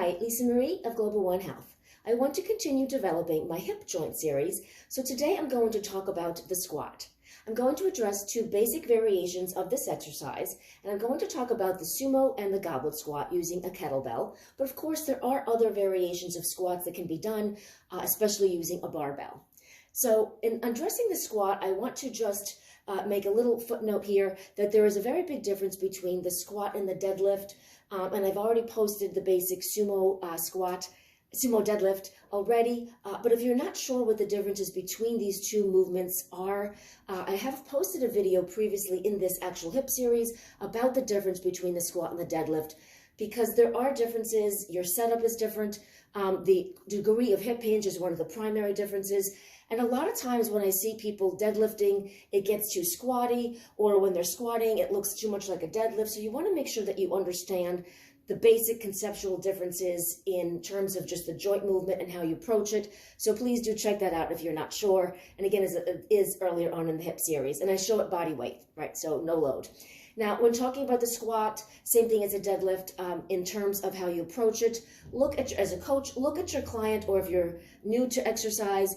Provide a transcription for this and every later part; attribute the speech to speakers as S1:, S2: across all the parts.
S1: Hi, Lisa Marie of Global One Health. I want to continue developing my hip joint series, so today I'm going to talk about the squat. I'm going to address two basic variations of this exercise, and I'm going to talk about the sumo and the goblet squat using a kettlebell, but of course there are other variations of squats that can be done, especially using a barbell. So in addressing the squat, I want to just make a little footnote here that there is a very big difference between the squat and the deadlift. And I've already posted the basic sumo sumo deadlift already. But if you're not sure what the differences between these two movements are, I have posted a video previously in this actual hip series about the difference between the squat and the deadlift, because there are differences. Your setup is different. The degree of hip hinge is one of the primary differences. And a lot of times when I see people deadlifting, it gets too squatty, or when they're squatting, it looks too much like a deadlift. So you want to make sure that you understand the basic conceptual differences in terms of just the joint movement and how you approach it. So please do check that out if you're not sure. And again, as it is earlier on in the hip series. And I show it body weight, right? So no load. Now, when talking about the squat, same thing as a deadlift in terms of how you approach it. Look at as a coach, look at your client, or if you're new to exercise,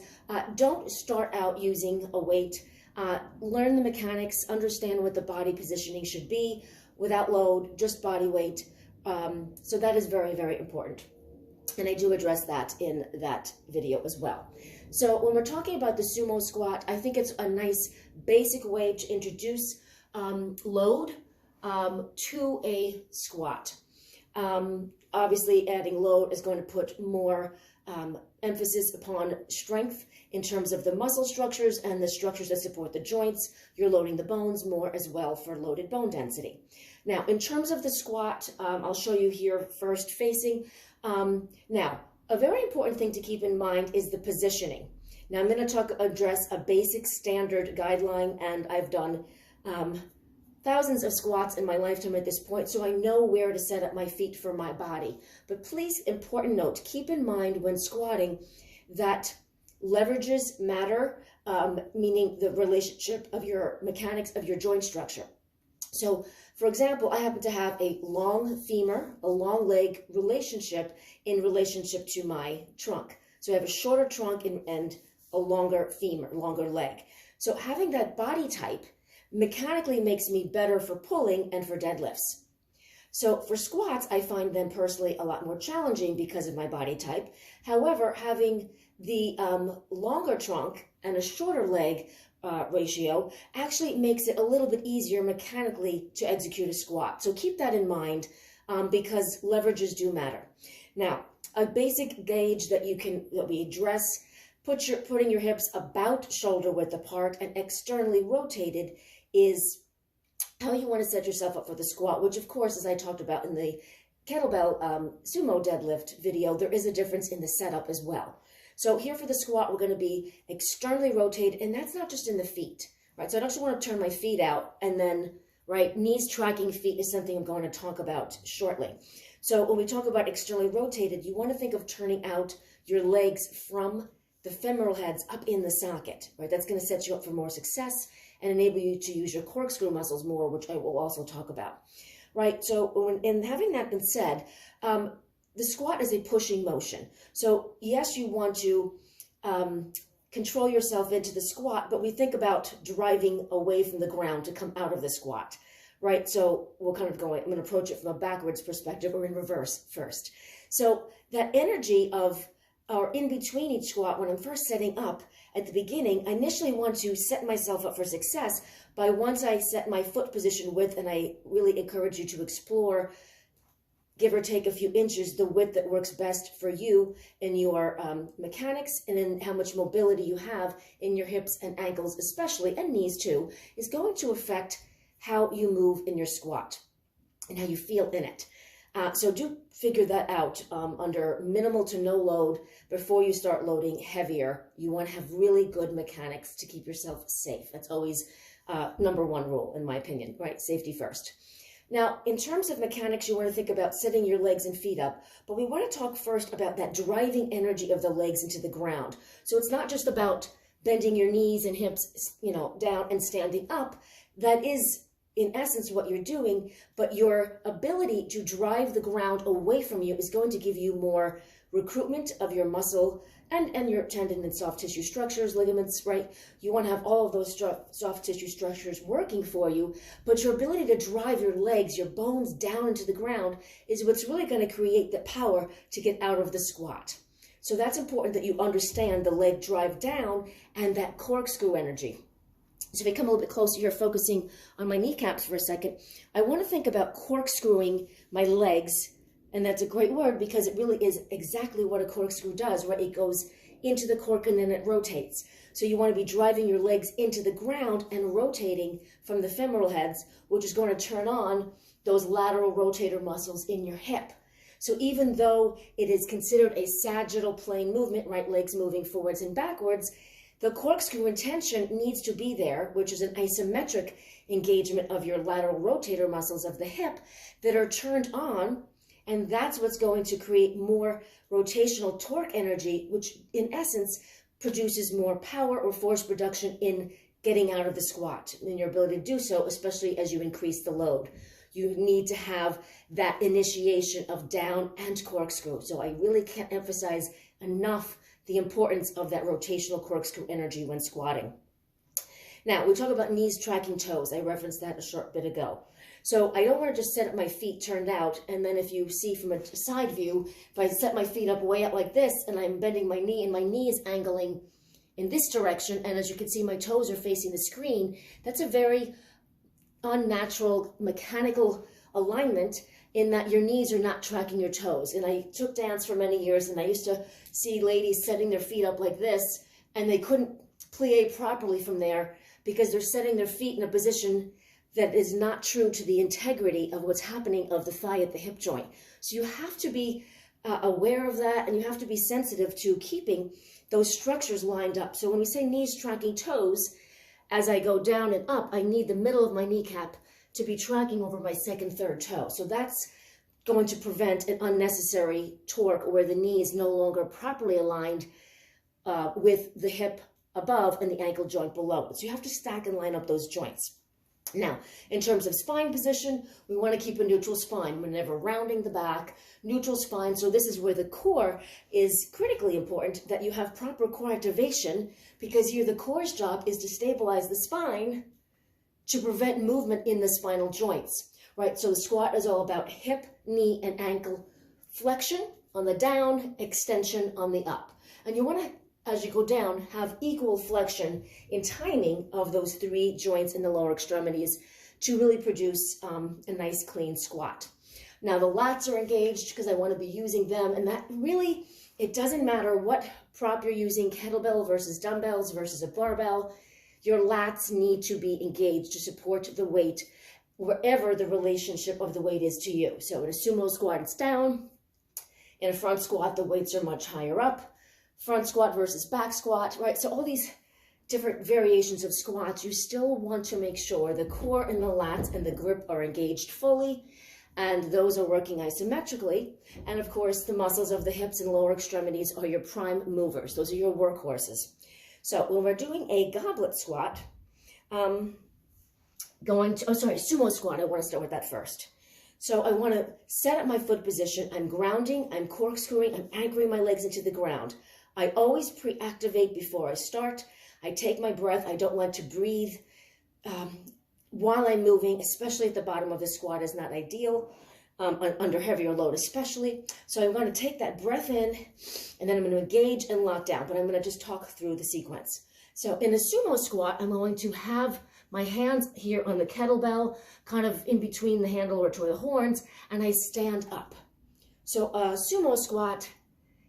S1: don't start out using a weight. Learn the mechanics, understand what the body positioning should be without load, just body weight. So that is very, very important. And I do address that in that video as well. So when we're talking about the sumo squat, I think it's a nice basic way to introduce load to a squat. Obviously, adding load is going to put more emphasis upon strength in terms of the muscle structures and the structures that support the joints. You're loading the bones more as well for loaded bone density. Now, in terms of the squat, I'll show you here first facing. Now, a very important thing to keep in mind is the positioning. Now, I'm going to address a basic standard guideline, and I've done thousands of squats in my lifetime at this point, so I know where to set up my feet for my body. But please, important note, keep in mind when squatting that leverages matter, meaning the relationship of your mechanics of your joint structure. So, for example, I happen to have a long femur, a long leg relationship in relationship to my trunk. So I have a shorter trunk and a longer femur, longer leg. So having that body type mechanically makes me better for pulling and for deadlifts. So for squats, I find them personally a lot more challenging because of my body type. However, having the longer trunk and a shorter leg ratio actually makes it a little bit easier mechanically to execute a squat. So keep that in mind because leverages do matter. Now, a basic gauge that we address, putting your hips about shoulder width apart and externally rotated is how you want to set yourself up for the squat, which of course, as I talked about in the kettlebell sumo deadlift video, there is a difference in the setup as well. So here for the squat, we're going to be externally rotated, and that's not just in the feet, right? So I don't just want to turn my feet out and then, right, knees tracking feet is something I'm going to talk about shortly. So when we talk about externally rotated, you want to think of turning out your legs from the femoral heads up in the socket, right? That's going to set you up for more success and enable you to use your corkscrew muscles more, which I will also talk about, right? So in having that been said, the squat is a pushing motion. So yes, you want to control yourself into the squat, but we think about driving away from the ground to come out of the squat, right? So we're kind of I'm going to approach it from a backwards perspective or in reverse first. So that energy of, or in between each squat, when I'm first setting up at the beginning, I initially want to set myself up for success by once I set my foot position width, and I really encourage you to explore, give or take a few inches, the width that works best for you in your mechanics and in how much mobility you have in your hips and ankles especially, and knees too, is going to affect how you move in your squat and how you feel in it. So do figure that out under minimal to no load before you start loading heavier. You want to have really good mechanics to keep yourself safe. That's always number one rule, in my opinion, right? Safety first. Now, in terms of mechanics, you want to think about setting your legs and feet up, but we want to talk first about that driving energy of the legs into the ground. So it's not just about bending your knees and hips, down and standing up. That is in essence what you're doing, but your ability to drive the ground away from you is going to give you more recruitment of your muscle and your tendon and soft tissue structures, ligaments, right? You want to have all of those soft tissue structures working for you, but your ability to drive your legs, your bones down into the ground is what's really going to create the power to get out of the squat. So that's important that you understand the leg drive down and that corkscrew energy. So if I come a little bit closer here, focusing on my kneecaps for a second, I want to think about corkscrewing my legs. And that's a great word because it really is exactly what a corkscrew does, right? It goes into the cork and then it rotates. So you want to be driving your legs into the ground and rotating from the femoral heads, which is going to turn on those lateral rotator muscles in your hip. So even though it is considered a sagittal plane movement, right, legs moving forwards and backwards, the corkscrew intention needs to be there, which is an isometric engagement of your lateral rotator muscles of the hip that are turned on. And that's what's going to create more rotational torque energy, which in essence produces more power or force production in getting out of the squat and your ability to do so, especially as you increase the load. You need to have that initiation of down and corkscrew. So I really can't emphasize enough the importance of that rotational corkscrew energy when squatting. Now, we talk about knees tracking toes. I referenced that a short bit ago. So I don't want to just set up my feet turned out, and then if you see from a side view, if I set my feet up way up like this, and I'm bending my knee, and my knee is angling in this direction, and as you can see, my toes are facing the screen, that's a very unnatural mechanical alignment in that your knees are not tracking your toes. And I took dance for many years, and I used to see ladies setting their feet up like this, and they couldn't plie properly from there because they're setting their feet in a position that is not true to the integrity of what's happening of the thigh at the hip joint. So you have to be aware of that, and you have to be sensitive to keeping those structures lined up. So when we say knees tracking toes, as I go down and up, I need the middle of my kneecap to be tracking over my second, third toe. So that's going to prevent an unnecessary torque where the knee is no longer properly aligned with the hip above and the ankle joint below. So you have to stack and line up those joints. Now, in terms of spine position, we want to keep a neutral spine. We're never rounding the back, neutral spine. So this is where the core is critically important, that you have proper core activation, because here the core's job is to stabilize the spine to prevent movement in the spinal joints, right? So the squat is all about hip, knee, and ankle flexion on the down, extension on the up. And you want to, as you go down, have equal flexion in timing of those three joints in the lower extremities to really produce a nice clean squat. Now the lats are engaged because I want to be using them, and that really, it doesn't matter what prop you're using, kettlebell versus dumbbells versus a barbell, your lats need to be engaged to support the weight wherever the relationship of the weight is to you. So in a sumo squat, it's down. In a front squat, the weights are much higher up. Front squat versus back squat, right? So all these different variations of squats, you still want to make sure the core and the lats and the grip are engaged fully, and those are working isometrically. And of course, the muscles of the hips and lower extremities are your prime movers. Those are your workhorses. So when we're doing a goblet squat, sumo squat, I want to start with that first. So I want to set up my foot position. I'm grounding, I'm corkscrewing, I'm anchoring my legs into the ground. I always pre-activate before I start. I take my breath. I don't want to breathe while I'm moving, especially at the bottom of the squat is not ideal, under heavier load especially. So I'm going to take that breath in, and then I'm going to engage and lock down, but I'm going to just talk through the sequence. So in a sumo squat, I'm going to have my hands here on the kettlebell, kind of in between the handle or to the horns, and I stand up. So a sumo squat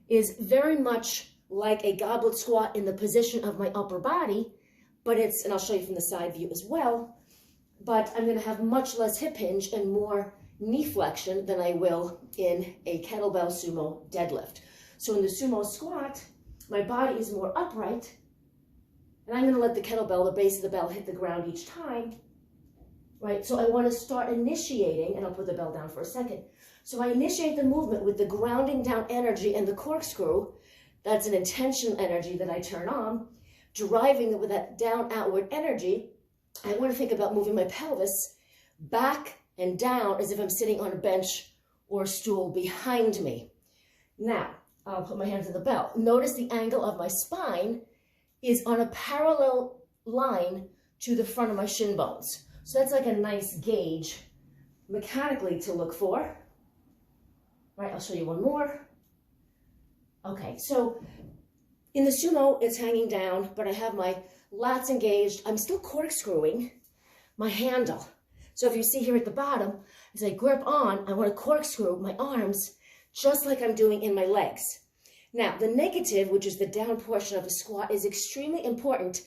S1: is very much like a goblet squat in the position of my upper body, but it's, and I'll show you from the side view as well, but I'm going to have much less hip hinge and more knee flexion than I will in a kettlebell sumo deadlift. So in the sumo squat, my body is more upright, and I'm going to let the kettlebell, the base of the bell, hit the ground each time, right? So I want to start initiating, and I'll put the bell down for a second. So I initiate the movement with the grounding down energy and the corkscrew. That's an intentional energy that I turn on. Driving it with that down outward energy, I want to think about moving my pelvis back and down as if I'm sitting on a bench or a stool behind me. Now, I'll put my hands on the bell. Notice the angle of my spine is on a parallel line to the front of my shin bones. So that's like a nice gauge mechanically to look for. Right, I'll show you one more. Okay, so in the sumo, it's hanging down, but I have my lats engaged. I'm still corkscrewing my handle. So if you see here at the bottom, as I grip on, I want to corkscrew my arms just like I'm doing in my legs. Now, the negative, which is the down portion of a squat, is extremely important,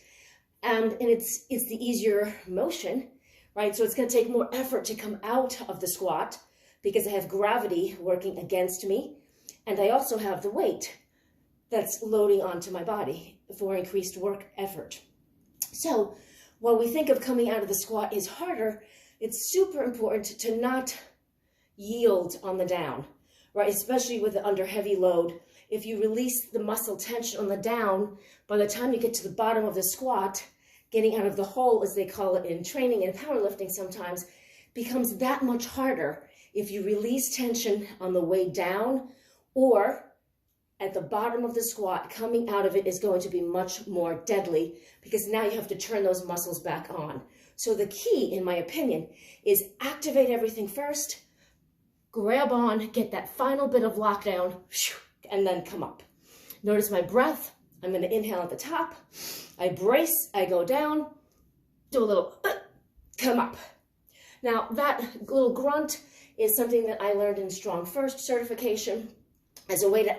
S1: and it's the easier motion, right? So it's going to take more effort to come out of the squat because I have gravity working against me, and I also have the weight that's loading onto my body for increased work effort. So while we think of coming out of the squat is harder, it's super important to not yield on the down, right? Especially with the under heavy load. If you release the muscle tension on the down, by the time you get to the bottom of the squat, getting out of the hole, as they call it in training and powerlifting sometimes, becomes that much harder if you release tension on the way down, or at the bottom of the squat, coming out of it is going to be much more deadly because now you have to turn those muscles back on. So the key, in my opinion, is activate everything first, grab on, get that final bit of lockdown, and then come up. Notice my breath. I'm going to inhale at the top. I brace, I go down, do a little, come up. Now that little grunt is something that I learned in Strong First certification as a way to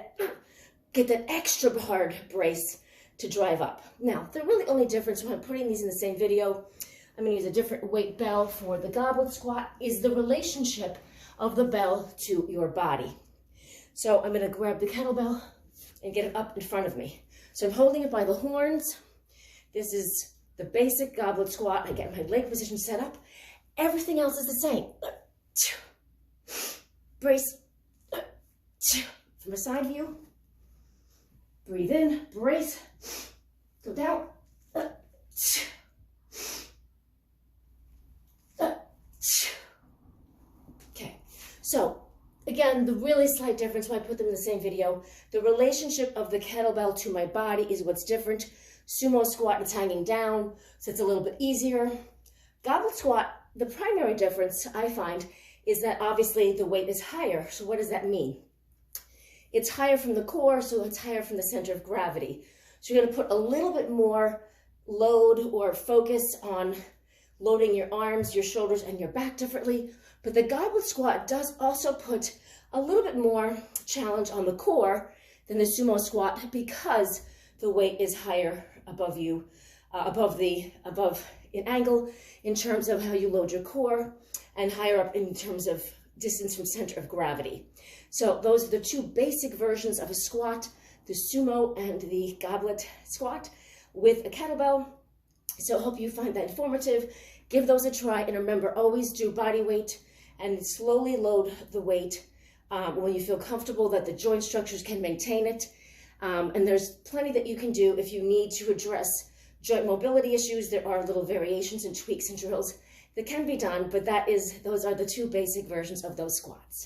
S1: get that extra hard brace to drive up. Now, the really only difference when I'm putting these in the same video, I'm going to use a different weight bell for the goblet squat, is the relationship of the bell to your body. So I'm going to grab the kettlebell and get it up in front of me. So I'm holding it by the horns. This is the basic goblet squat. I get my leg position set up. Everything else is the same. Brace. From a side view. Breathe in, brace, go down. Okay, so again, the really slight difference when I put them in the same video, the relationship of the kettlebell to my body is what's different. Sumo squat, it's hanging down, so it's a little bit easier. Goblet squat, the primary difference I find is that obviously the weight is higher. So what does that mean? It's higher from the core, so it's higher from the center of gravity. So you're going to put a little bit more load or focus on loading your arms, your shoulders, and your back differently. But the goblet squat does also put a little bit more challenge on the core than the sumo squat because the weight is higher above you, above in angle in terms of how you load your core, and higher up in terms of distance from center of gravity. So those are the two basic versions of a squat, the sumo and the goblet squat with a kettlebell. So I hope you find that informative. Give those a try, and remember, always do body weight and slowly load the weight when you feel comfortable that the joint structures can maintain it. And there's plenty that you can do if you need to address joint mobility issues. There are little variations and tweaks and drills that can be done, but those are the two basic versions of those squats.